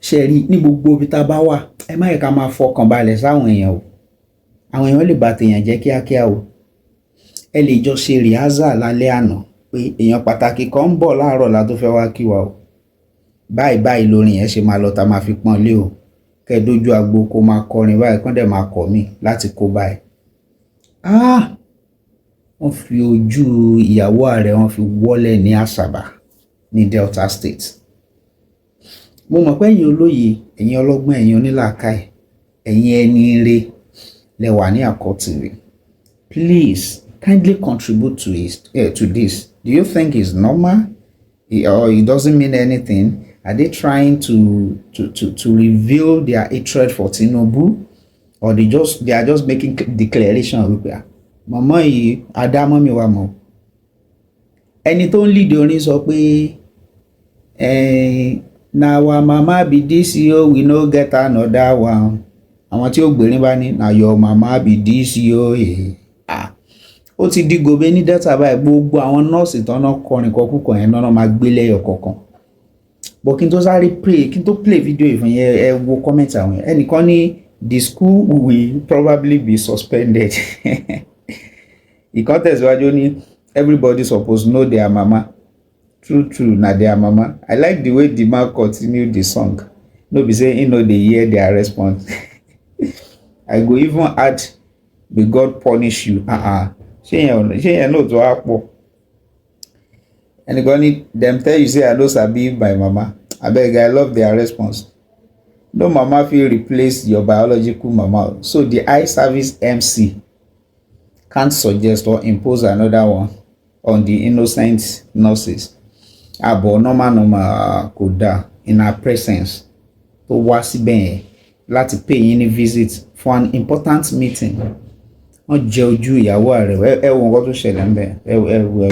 ṣe rí ní gbogbo ibi tá a bá wà ẹ má yẹ ká máa fọkàn balẹ̀ sáwọn èèyàn o, àwọn èèyàn lè bà tèèyàn jẹ́ kíákíá o. ẹ lè jọ ṣe rìhásà lálẹ́ àná pé èèyàn pàtàkì kan ń bọ̀ láàárọ̀ la tó fẹ́ wá kí wa o, báyìí báyìí lórin yẹn ṣe máa lọ tá máa fi pọ́n lé o, kẹ́ dójú agbo kó máa kọrin báyìí kán dẹ̀ máa kọ̀ mí láti kó báyìí. Wọ́n fi ojú ìyàwó Ààrẹ wọ́n fi wọ́lẹ̀ ní Asaba ní Delta State. mo mọ̀ pé ẹ̀yin olóye, ẹ̀yin ọlọ́gbọ́n, ẹ̀yin onílàákàyè, ẹ̀yin ẹni ire lẹ wà ní àkọ́tìrì. Please kindly contribute to this. Do you think it's normal or it doesn't mean anything? Are they trying to reveal their hatred for Tinubu, or they are just making declaration? Mama yìí adámọ́ mi wà mọ́. Ẹni tó ń lead orin sọ pé na our mama be this yo, we no get another one. Àwọn tí ó gbèrín bá ní na your mama be this yo. Ó ti di gòbé ní Delta báyìí, gbogbo àwọn nọ́ọ̀sì tán náà kọrin kọkúkọ yẹn náà máa gbé lẹ́yọ̀ kọ̀ọ̀kan. But kí n tó sáré play video ìfún yẹn, ẹ wo comment àwọn yẹn. Ẹnìkan ní the school will probably be suspended. Ìkan tẹ̀síwájú ní everybody suppose know their mama. True na their mama. I like the way the man continued the song. No be say he no dey hear their response. I go even add may God punish you. Ṣé yẹn náà tó á pọ̀? Ẹnìkan ní dem tell you say I no sabi my mama. Abeg, I love their response. No mama fit replace your biological mama. So the eye service MC can't suggest or impose another one on the innocent nurses. Àbọ̀ normal kò dáa in her presence tó wá síbẹ̀ yẹn láti pay yín ní visit for an important meeting. Wọ́n jẹ ojú ìyàwó Ààrẹ. Ẹ wo nǹkan tó ṣẹlẹ̀ ń bẹ̀. Ẹ wo.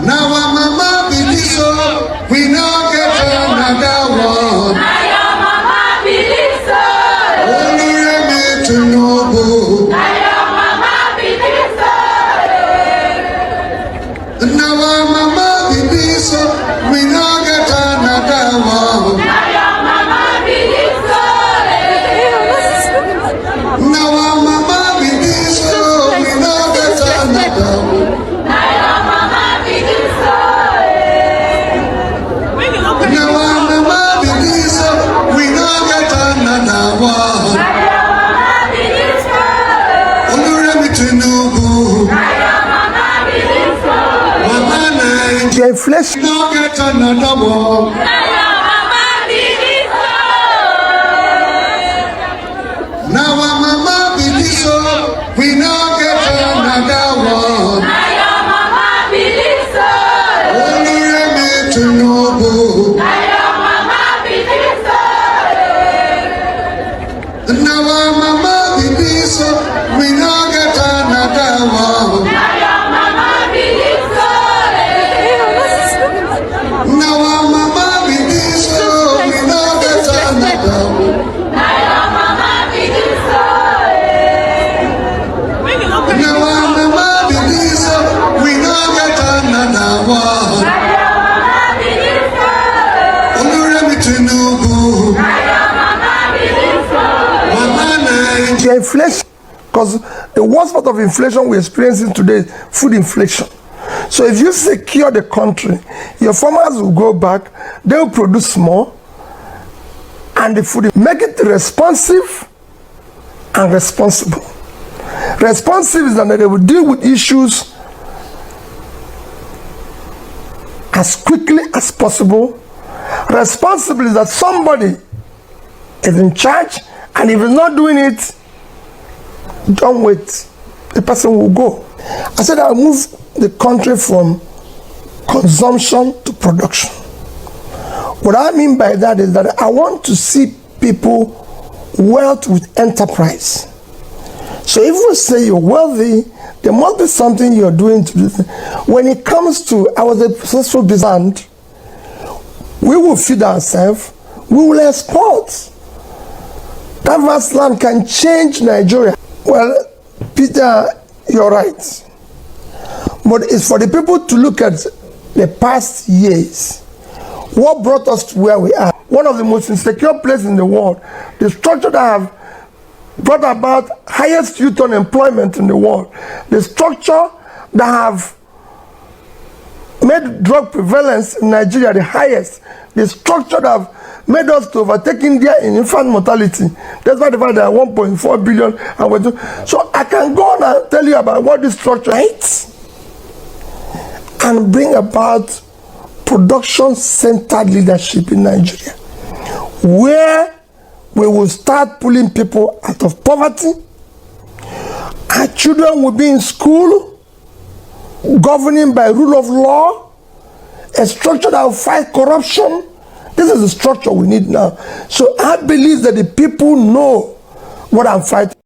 Now our mama be this so, we no get another one. Now your mama be this so. Only me to know. Now your mama be this so. Now our mama be this so, we no get another one. Now your mama be this so. Now our mama be this so, we no get another one. Inflation. No get another one. Now our mama be this so, we no get another one. Now your mama be this so. Only me to know. Now your mama be this so. Now our mama be this so, we no get another one. Now your mama be this so. Now our mama be this so, we no get another one. Now your mama be this so. Now our mama be this so, we no get another one. Now your mama be this so. Olúrẹ̀mí Tinubu. Now your mama be this so. Mama Nàìjíríà. The inflation, because the worst part of inflation we're experiencing today is food inflation. So if you secure the country, your farmers will go back, they will produce more, and the food, make it responsive and responsible. Responsive is that they will deal with issues as quickly as possible. Responsible is that somebody is in charge, and if he's not doing it, don't wait, the person will go. I said I'll move the country from consumption to production. What I mean by that is that I want to see people wealth with enterprise. So if we say you're wealthy, there must be something you're doing to do. When it comes to, I was a successful business, we will feed ourselves, we will export. That vast land can change Nigeria. Well, Peter, you're right. But it's for the people to look at the past years. What brought us to where we are? One of the most insecure places in the world. The structure that have brought about highest youth unemployment in the world. The structure that have made drug prevalence in Nigeria the highest. The structure that have made us to overtake India in infant mortality. That's why the fact there are 1.4 billion. So I can go on and tell you about what this structure is and bring about production-centered leadership in Nigeria, where we will start pulling people out of poverty. Our children will be in school, governing by rule of law, a structure that will fight corruption. This is the structure we need now. So I believe that the people know what I'm fighting.